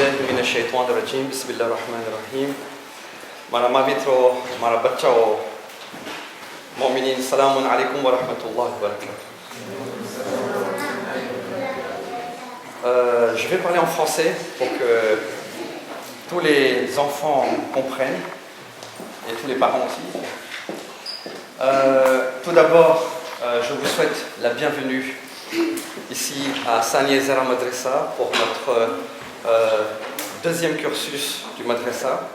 بالله من الشيطان الرجيم بسم الله الرحمن الرحيم مرحبا بكم مرحبا بكم مؤمنين السلام عليكم ورحمة الله وبركاته. Je vais parler en français pour que tous les enfants comprennent et tous les parents aussi. Tout d'abord, je vous souhaite la bienvenue ici à Sani Zara Madrasa pour notre deuxième cursus du Madrasa.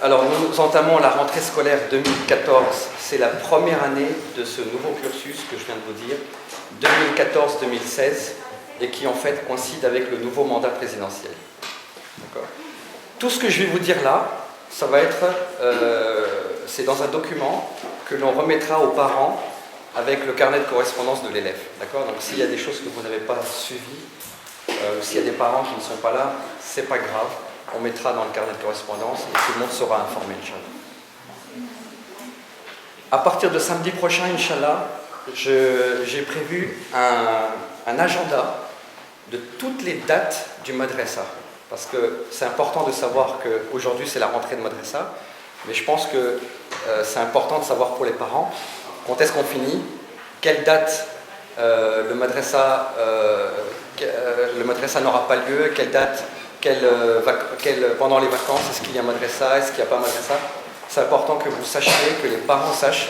Alors nous entamons la rentrée scolaire 2014, c'est la première année de ce nouveau cursus que je viens de vous dire, 2014-2016, et qui en fait coïncide avec le nouveau mandat présidentiel. D'accord ? Tout ce que je vais vous dire là, ça va être, c'est dans un document que l'on remettra aux parents avec le carnet de correspondance de l'élève. D'accord ? Donc s'il y a des choses que vous n'avez pas suivies, ou s'il y a des parents qui ne sont pas là, c'est pas grave. On mettra dans le carnet de correspondance et tout le monde sera informé, Inch'Allah. À partir de samedi prochain, Inch'Allah, j'ai prévu un agenda de toutes les dates du Madrasa. Parce que c'est important de savoir qu'aujourd'hui c'est la rentrée de Madrasa, mais je pense que c'est important de savoir pour les parents quand est-ce qu'on finit, quelle date le Madrasa n'aura pas lieu, quelle date, pendant les vacances, est-ce qu'il y a Madrasa, est-ce qu'il n'y a pas Madrasa. C'est important que vous sachiez, que les parents sachent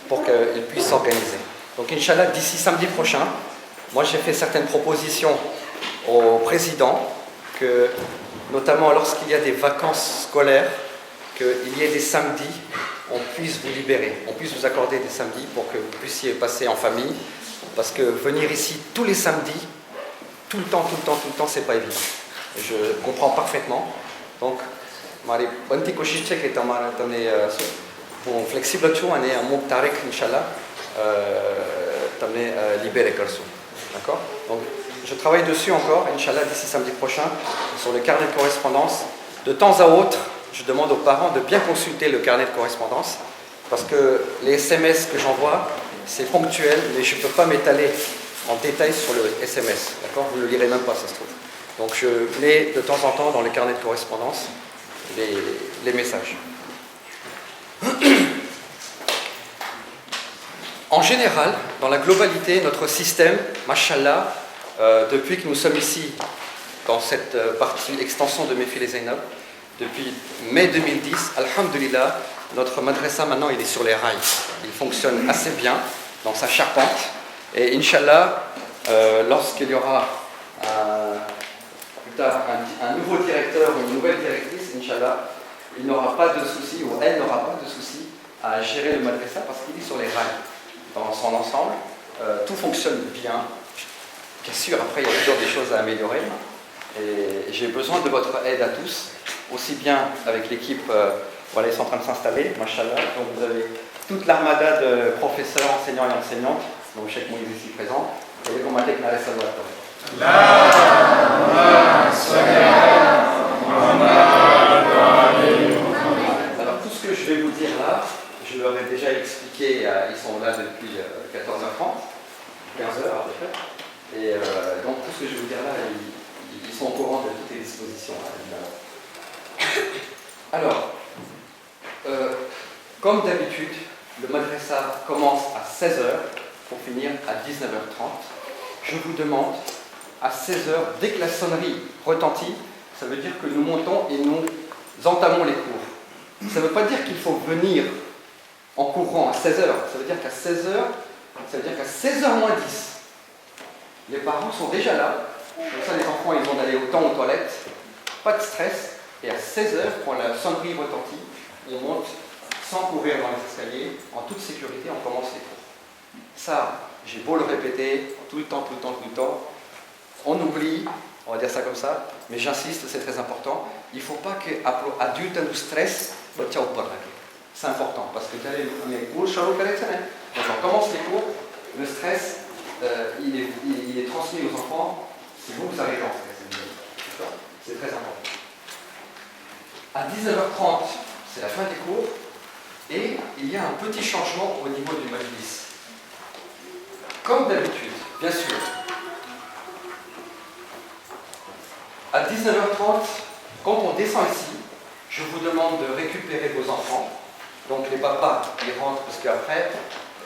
pour qu'ils puissent s'organiser. Donc Inch'Allah, d'ici samedi prochain, moi j'ai fait certaines propositions au président que, notamment lorsqu'il y a des vacances scolaires, qu'il y ait des samedis, on puisse vous libérer, on puisse vous accorder des samedis pour que vous puissiez passer en famille, parce que venir ici tous les samedis, tout le temps, c'est pas évident. Je comprends parfaitement. Donc, mari banti koshis che ke tamara tamne bon flexible tu ane amok tarek inchallah tamne libéré karso. D'accord? Donc, je travaille dessus encore, inchallah, d'ici samedi prochain, sur le carnet de correspondance. De temps à autre, je demande aux parents de bien consulter le carnet de correspondance, parce que les SMS que j'envoie, c'est ponctuel, mais je ne peux pas m'étaler en détail sur le SMS. D'accord ? Vous ne le lirez même pas, ça se trouve. Donc je mets de temps en temps dans le carnet de correspondance les messages. En général, dans la globalité, notre système, mashallah, depuis que nous sommes ici, dans cette partie extension de Mefil et Zainab, depuis mai 2010, alhamdulillah, notre madrasa maintenant il est sur les rails. Il fonctionne assez bien dans sa charpente. Et Inch'Allah, lorsqu'il y aura plus tard un nouveau directeur ou une nouvelle directrice, Inch'Allah, il n'aura pas de souci, ou elle n'aura pas de souci à gérer le madrasa parce qu'il est sur les rails. Dans son ensemble, tout fonctionne bien. Bien sûr, après il y a toujours des choses à améliorer. Et j'ai besoin de votre aide à tous, aussi bien avec l'équipe, voilà, ils sont en train de s'installer, mashallah. Donc vous avez toute l'armada de professeurs, enseignants et enseignantes, donc Cheikh Moïse ici présent, et les commandes avec Naressa Douato. Alors tout ce que je vais vous dire là, je leur ai déjà expliqué, ils sont là depuis 14h30, 15h à peu près, et donc tout ce que je vais vous dire là, ils sont au courant de toutes les dispositions, évidemment. Alors, comme d'habitude, le madrasa commence à 16h pour finir à 19h30. Je vous demande, à 16h, dès que la sonnerie retentit, ça veut dire que nous montons et nous entamons les cours. Ça ne veut pas dire qu'il faut venir en courant à 16h. Ça veut dire qu'à 16h, ça veut dire qu'à 16h moins 10, les parents sont déjà là. Comme ça, les enfants, ils vont aller autant aux toilettes. Pas de stress. Et à 16h, quand la sonnerie retentit, on monte sans courir dans les escaliers, en toute sécurité, on commence les cours. Ça, j'ai beau le répéter tout le temps, on oublie, on va dire ça comme ça, mais j'insiste, c'est très important. Il ne faut pas qu'adulte nous stresse, c'est important, parce que quand on commence les cours, le stress, il est transmis aux enfants si vous arrivez en stress. C'est très important. À 19h30, c'est la fin des cours, et il y a un petit changement au niveau du majlis. Comme d'habitude, bien sûr, À 19h30, quand on descend ici, je vous demande de récupérer vos enfants. Donc les papas, ils rentrent parce qu'après,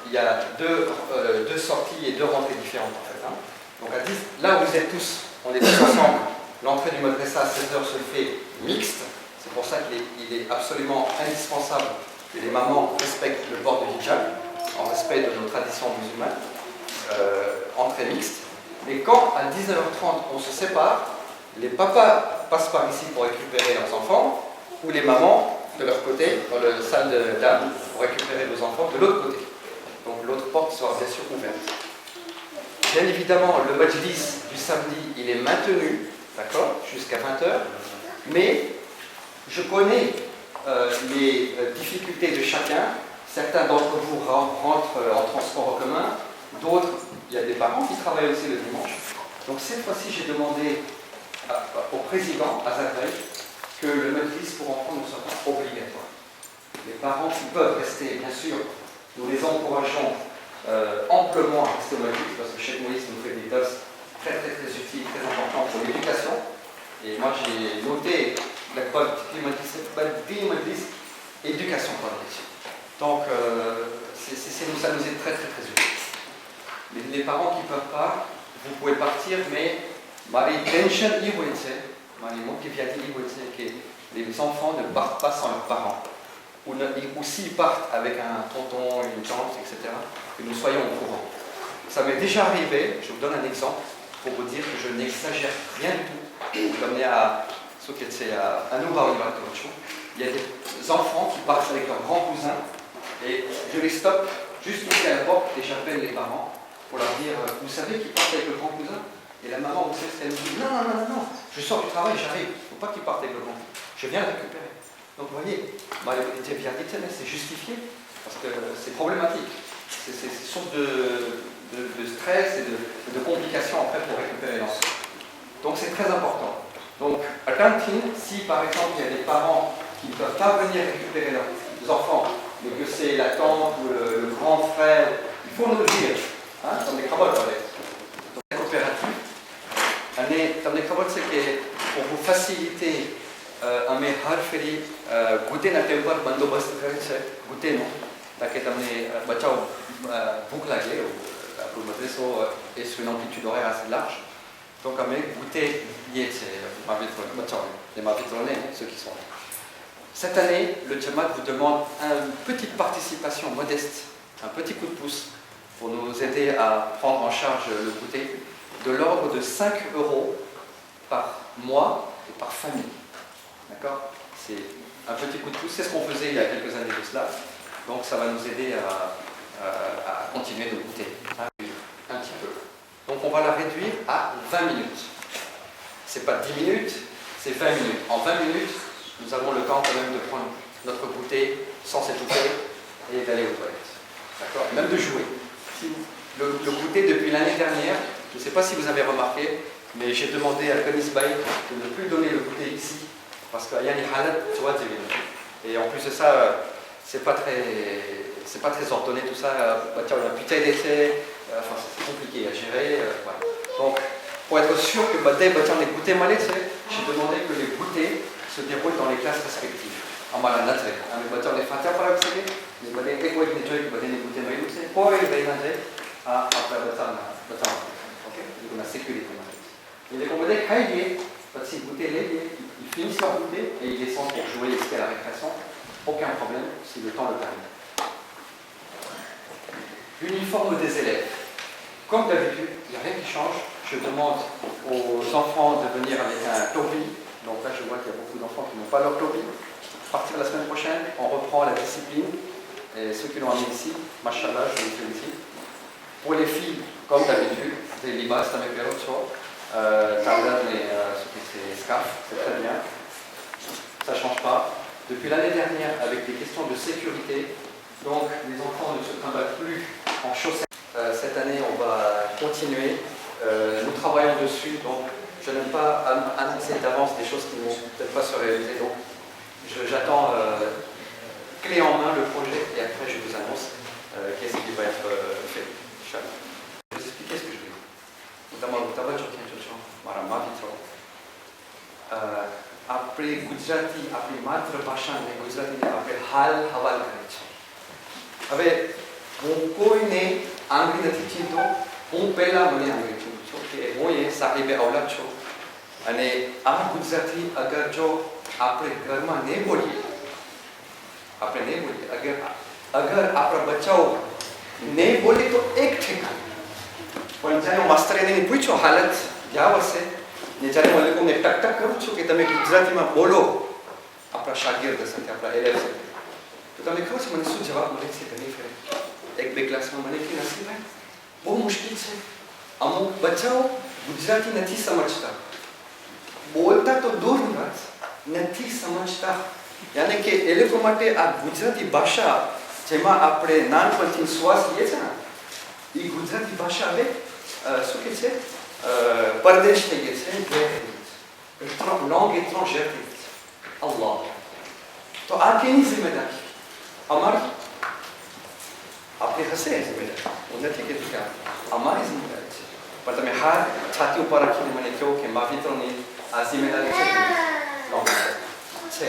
il y a deux sorties et deux rentrées différentes en fait. Hein. Donc à 10, là où vous êtes tous, on est tous ensemble, l'entrée du madrasa à 16h se fait mixte. C'est pour ça qu'il est absolument indispensable que les mamans respectent le port du hijab, en respect de nos traditions musulmanes, entrée mixte. Et quand à 19h30 on se sépare, les papas passent par ici pour récupérer leurs enfants, ou les mamans de leur côté, dans la salle de dames, pour récupérer vos enfants de l'autre côté. Donc l'autre porte sera bien sûr ouverte. Bien évidemment, le majlis du samedi, il est maintenu, d'accord, jusqu'à 20h, mais je connais les difficultés de chacun. Certains d'entre vous rentrent en transport en commun, d'autres, il y a des parents qui travaillent aussi le dimanche. Donc cette fois-ci, j'ai demandé au président, à Zagreb, que le majlis pour enfants ne soit pas obligatoire. Les parents qui peuvent rester, bien sûr, nous les encourageons amplement à rester au majlis, parce que Cheikh Moïse nous fait des doses très utiles, très importants pour l'éducation. Et moi, j'ai noté la majlis, éducation pour l'éducation. Donc, ça nous est très utile. Les parents qui ne peuvent pas, vous pouvez partir, mais que les enfants ne partent pas sans leurs parents, ou s'ils partent avec un tonton, une tante, etc., que nous soyons au courant. Ça m'est déjà arrivé, je vous donne un exemple, pour vous dire que je n'exagère rien du tout. Comme il y a il y a des enfants qui partent avec leurs grands cousins, et je les stoppe juste ici à la porte et j'appelle les parents pour leur dire, vous savez qu'ils partent avec le grand cousin? Et la maman, vous savez ce qu'elle me dit? Non, je sors du travail, j'arrive. Il ne faut pas qu'ils partent avec le grand cousin. Je viens le récupérer. Donc vous voyez, c'est justifié parce que c'est problématique. C'est source de stress et de complications après pour récupérer l'enfant. Donc c'est très important. Donc à cantine, si par exemple il y a des parents qui ne peuvent pas venir récupérer leurs enfants, mais que c'est la tante ou le grand frère, il faut nous le dire. Hein, dans les crabottes, donc la coopérative, c'est pour vous faciliter un meilleur feri goûter na tempat bandobast goûter non taquet amener bachao bouclager ou pour et sur une amplitude horaire assez large. Donc amener goûter lié c'est les mavitronés, ceux qui sont là. Cette année, le Jamaat vous demande une petite participation modeste, un petit coup de pouce pour nous aider à prendre en charge le goûter de l'ordre de 5 € par mois et par famille. D'accord? C'est un petit coup de pouce, c'est ce qu'on faisait il y a quelques années de cela. Donc ça va nous aider à continuer de goûter un petit peu. Donc on va la réduire à 20 minutes. C'est pas 10 minutes, c'est 20 minutes. En 20 minutes, nous avons le temps quand même de prendre notre goûter sans s'étouffer et d'aller aux toilettes. D'accord? Même de jouer. Le goûter depuis l'année dernière, je ne sais pas si vous avez remarqué, mais j'ai demandé à Kanis Bay de ne plus donner le goûter ici, parce qu'il y a une halal, tu vois, et en plus de ça, c'est pas très ordonné tout ça. Il y a putain d'essai, enfin c'est compliqué à gérer. Voilà. Donc, pour être sûr que les goûters malais, j'ai demandé que les goûters se déroulent dans les classes respectives. En malanat, avec les fatah par exemple, les goûters pour les à la sécurité. Et les commandés, si goûter ils finissent leur goûter et ils descendent pour jouer jusqu'à la récréation. Aucun problème si le temps le permet. L'uniforme des élèves. Comme d'habitude, il n'y a rien qui change. Je demande aux enfants de venir avec un topi. Donc là, je vois qu'il y a beaucoup d'enfants qui n'ont pas leur topi. À partir de la semaine prochaine, on reprend la discipline. Et ceux qui l'ont amené ici, machallah, je les félicite. Pour les filles, comme d'habitude, des libas, avec les autres, Tardan et ce qui c'est SCAF, c'est très bien. Ça ne change pas. Depuis l'année dernière, avec des questions de sécurité, donc les enfants ne se trimballent plus en chaussettes. Cette année, on va continuer. Nous travaillons dessus, donc je n'aime pas annoncer d'avance des choses qui ne vont peut-être pas se réaliser. Donc j'attends clé en main le projet et après je vous annonce qu'est-ce qui va être fait. Je vais vous expliquer ce que je veux. Notamment, આપણે ગુજરાતી આપણી માતૃભાષાને ગુજરાતીને આપણે હાલ હવાલ કરીએ છીએ. હવે હું કોઈને આંગળી નથી ચીંધતો, હું પહેલાં મને આંગળી ચીંધું છું કે હું એ સાહેબે અવલાદ છું. અને આ ગુજરાતી અગર જો આપણે ઘરમાં નહીં બોલીએ, અગર આપણા બચ્ચાઓ નહીં બોલીએ તો એક ઠેકાણ. પણ જ્યારે હું માસ્તરેને પૂછ્યો હાલત ગયા વર્ષે ને જ્યારે હું લોકોને ટક કરું છું કે તમે ગુજરાતીમાં બોલો આપણા શાગિર્દ સાથે, આપણા એલએફ સાથે, તો તમને ખબર છે મને શું જવાબ મળે છે ઘણી ફેરે? એક બે ક્લાસમાં મને કે નસીબભાઈ બહુ મુશ્કેલ છે, અમુક બચ્ચાઓ ગુજરાતી નથી સમજતા, બોલતા તો દૂરની વાત નથી સમજતા. યાની કે એ લોકો માટે આ ગુજરાતી ભાષા જેમાં આપણે નાનપણથી શ્વાસ લઈએ છે ને, એ ગુજરાતી ભાષા હવે શું કહે છે પરદેશ થઈ ગઈ છે, langue étrangère થઈ ગઈ છે. અલ્લાહ, તો આ કેની જિમ્મેદારી? અમારી? આપણી હશે જિમ્મેદારી, હું નથી કહેતી કે અમારી જિમ્મેદારી છે, પણ તમે હાથ છાતી ઉપર રાખીને મને કહો કે મા મિત્રોની આ જિમ્મેદારી છે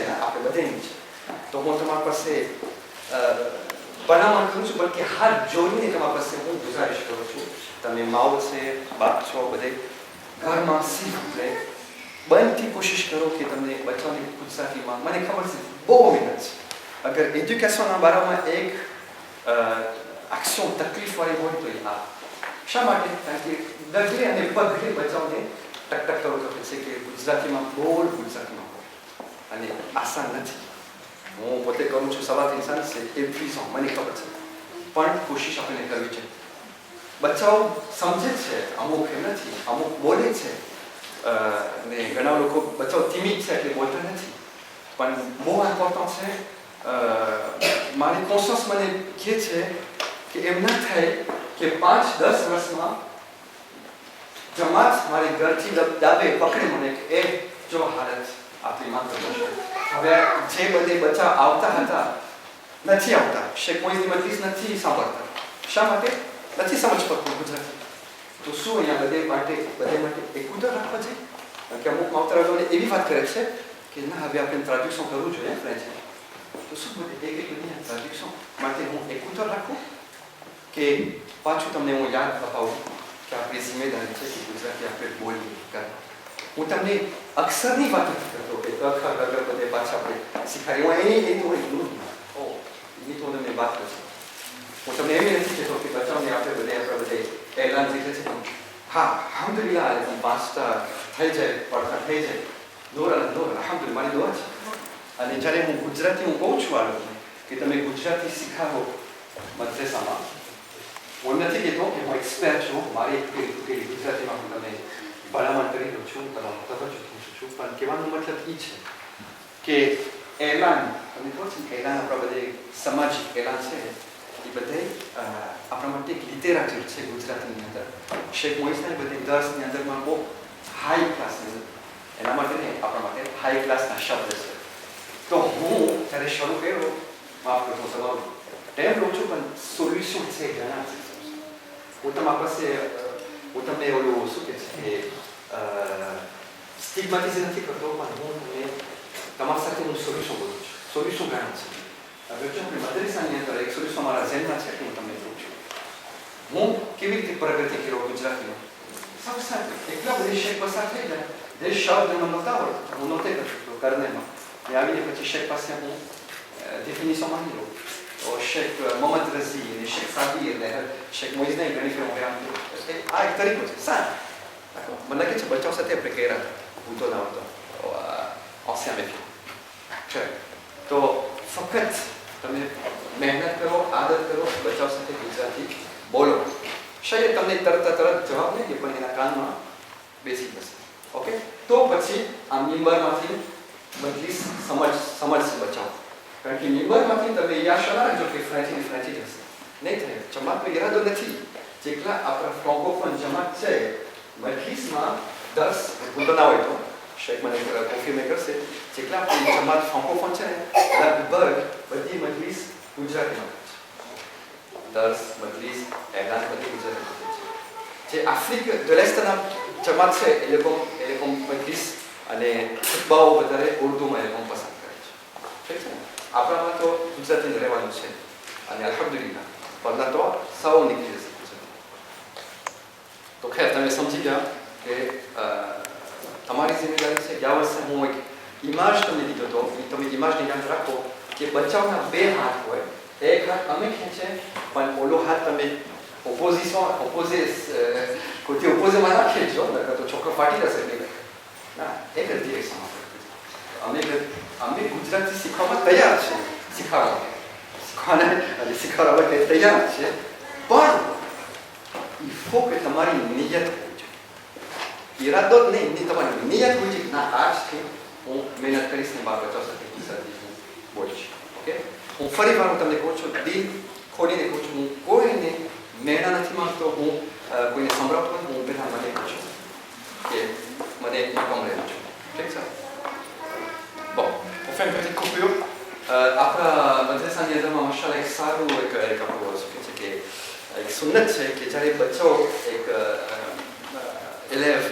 ને, આપણે બધાની છે. તો હું તમારી પાસે ભલામણ કરું છું, બલકે હાથ જોઈને તમારી પાસે હું ગુજારિશ કરું છું, તમે માઓ છે, બાપ છો, બધે ઘરમાં શીખે બનતી કોશિશ કરો કે તમને બચ્ચાઓને ગુજરાતીમાં, મને ખબર છે બહુ મહેનત છે. અગર એજ્યુકેશનના બારામાં એક એક્શન તકલીફવાળી હોય તો એ આ. શા માટે? કારણ કે ડગલે અને પગલે બચ્ચાઓને ટક કરવું ખબર છે કે ગુજરાતીમાં બોલ, ગુજરાતીમાં બોલ, અને આસાન નથી. હું પોતે કરું છું, સવારથી ઇન્સાન છે એ ફીસો મને ખબર છે, પણ કોશિશ આપણે કરવી છે. બચ્ચાઓ સમજે છે, અમુક એમ નથી, અમુક બોલે છે, અને ઘણા લોકો બચ્ચાઓ ટીમિડ છે એટલે બોલતા નથી. પણ બહુ ઇમ્પોર્ટન્ટ છે, મારી કોશિશ મને કહે છે કે એમ ન થાય કે 5-10 વર્ષમાં જમાત મારી ઘરથી દાબે પકડી મને કે એ જો હાલત આપણી માતૃભાષા. હવે જે બધે બચ્ચા આવતા હતા નથી આવતા, શેખ મોઈઝની મજલિસ નથી સાંભળતા. શા માટે? નથી સમજ પડતું ગુજરાતી. તો શું અહીંયા બધે માટે એકુદર રાખવા છે? કારણ કે અમુક માવતરાઓને એવી વાત કરે છે કે ના હવે આપણે ટ્રાન્ઝેક્શન કરવું જોઈએ ફ્રેન્ચમાં. તો શું બધે એક ટ્રાન્ઝેક્શન માટે હું એકુદર રાખું કે પાછું તમને હું યાદ અપાવું કે આપણી જિમ્મેદારી છે કે ગુજરાતી આપણે બોલીએ કરવા. હું તમને અક્ષરની વાત નથી કરતો કે અગર બધે પાછા આપણે શીખાડી, હું એની તો એની તો તમને વાત કરશે. હું તમને એવી નથી કહેતો કે બચાવને આપણે બધે એલાન જીતે છે. હા, અલ્હમ્દુલિલ્લાહ વાંચતા થઈ જાય, પડતા થઈ જાય, દોર અલ્હમ્દુલિલ્લાહ મારી દુઆ છે. અને જ્યારે હું ગુજરાતી હું કહું છું આ લોકોને કે તમે ગુજરાતી શીખાવો મદ્રેસામાં, હું નથી કહેતો કે હું એક્સપર્ટ છું, મારી ગુજરાતીમાં હું તમને ભલામણ કરી દઉં છું, તવજ્જો છું, પણ કહેવાનો મતલબ એ છે કે એલાન, તમને ખબર છે કે એલાન આપણા બધે સામાજિક એલાન છે એ બધે આપણા માટે એક લિટરેચર છે ગુજરાતીની અંદર. શેખ મોઈઝના બધે દર્સની અંદરમાં બહુ હાઈ ક્લાસની, એના માટે નહીં, આપણા માટે હાઈ ક્લાસના શબ્દ છે. તો હું જ્યારે શરૂ કર્યો, માફ કરશો તમારું ટાઈમ લઉં છું, પણ સોલ્યુશન છે ઘણા છે. હું તમારા પાસે હું તમને ઓલું શું કહે છે કે સ્ટિગ્માટિઝ નથી કરતો, પણ હું તમને તમારી સાથે હું સોલ્યુશન બોલું છું. સોલ્યુશન ઘણા છે. હવે જો આપણે મદ્રેસાની અંદર એક સોલ્યુશન મારા ઝેનમાં છે કે હું તમને કહું છું. હું કેવી રીતે પ્રગતિ કર્યો ગુજરાતીમાં? સૌ સાથે એટલા બધી શેખ પસાર થઈ જાય, જે શબ્દ મને નહોતા આવડતા, હું નહોતે કરતો કરનેમાં. એ આવીને પછી શેખ પાસે હું ડેફિનિશન માંગી લઉં. તો શેખ મોહમ્મદ રઝી અને શેખ સાબી અને શેખ મોઈઝને ઘણી ફેર હું હેરાન કર્યું. આ એક તરીકો છે સારું. મને લાગે છે બચ્ચાઓ સાથે આપણે કર્યા હતા, હું તો ના આવતો ancien métier. તો ફક્ત તમે મહેનત કરો, આદત કરો, બચ્ચાઓ સાથે ગુજરાતી બોલો. શાયદ તમને તરત જવાબ નહીં દે, પણ એના કાનમાં બેસી જશે. ઓકે, તો પછી આ મિમ્બરમાંથી મજલિસ સમજશે બચ્ચાઓ. કારણ કે મિમ્બરમાંથી તમે યાદ રાખજો કે ફ્રેન્ચી જશે નહીં થાય. જમાતનો ઈરાદો નથી, જેટલા આપણા ફ્રોન્કોફોન જમાત છે મજલિસમાં 10 ભૂલો ના હોય તો શેખ મને કોન્ફર્મ કરશે, જેટલા આપણી જમાત ફ્રોન્કોફોન છે ને લગભગ બધી મજલિસ ગુજરાતીમાં છે. દર્સ મજલિસ એલાન બધી ગુજરાતીમાં છે. જે આફ્રિક દલેસ્તાના જમાત છે એ લોકો મજલિસ અને ખુતબાઓ વધારે ઉર્દુમાં એ પણ પસંદ કરે છે. ઠીક છે ને? આપણામાં તો ગુજરાતી રહેવાનું છે અને અલ્હમ્દુલિલ્લાહ પરના તો સૌ નીકળી જશે ગુજરાતી. તો ખેર તમે સમજી ગયા કે તમારી જિમ્મેદારી છે. ગયા વર્ષે હું એક ઇમાજ તમને દીધો હતો. તમે ઇમાજને યાદ રાખો કે બચ્ચાઓના બે હાથ હોય. એક હાથ અમે ખેંચે પણ ઓલો હાથ તમે કોઈ ઓપોઝિટમાં ના ખેંચો, નકર તો છોકરો ફાટી જશે. ના, એક જ ડિરેક્શનમાં અમે ગુજરાતી શીખવામાં તૈયાર છે, શીખવાના શીખવાડવા માટે તૈયાર છે, પણ ઈફો કે તમારી નિયત હોવી જોઈએ. ઈરાદો જ નહીં, તમારી નિયત હોવી જોઈએ. ના, આજથી હું મહેનત કરીશ ને બાર બચાવ સાથે ગુજરાતી હું બોલીશ. ઓકે, હું ફરી વાર તમને કહું છું, દિલ ખોલીને કહું છું, હું કોઈને મેળા નથી માંગતો, હું કોઈને સંભળાવતો નથી. હું પહેલાં મને કહું છું કે મને ઇન્કમ રહેવું છું. ઠીક છે? Bon, on fait une petite coupure. આપણા મદ્રેસાની અંદરમાં માશાલ્લાહ એક સારું એક આપણું શું કહે છે કે એક સુન્નત છે કે જ્યારે બચ્ચો એક એલેવ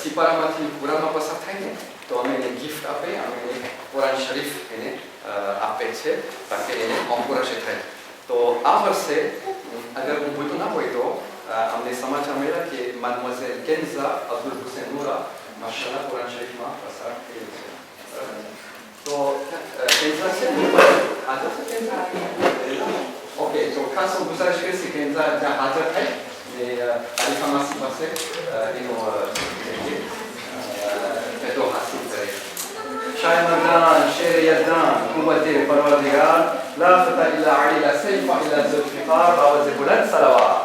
સિપારામાંથી કુરાનમાં પસાર થાય ને તો અમે એને ગિફ્ટ આપે, અમે એને કુરાન શરીફ એને આપે છે તાકે એને અંકુરાશે થાય. તો આ વર્ષે અગર હું ભૂલતો ના હોય તો અમને સમાચાર મળ્યા કે માdemoiselle કેન્ઝા અબ્દુલ હુસેન નૂરા માશાલ્લાહ કુરાન શરીફમાં પસાર થઈ છે. તો કેન્ઝા છે હાજર છે કેન્ઝા? ઓકે, તો ખાસ હું ગુજારિશ કરીશ કે કેન્ઝા ત્યાં હાજર થાય ને આલિફા માસી પાસે એનો ફાયદો હાસિલ કરે. شاعر مردان شعر يدان قوة پروردگار لا فتى إلا علي لا سيف إلا ذو الفقار باوز بلند صلوات.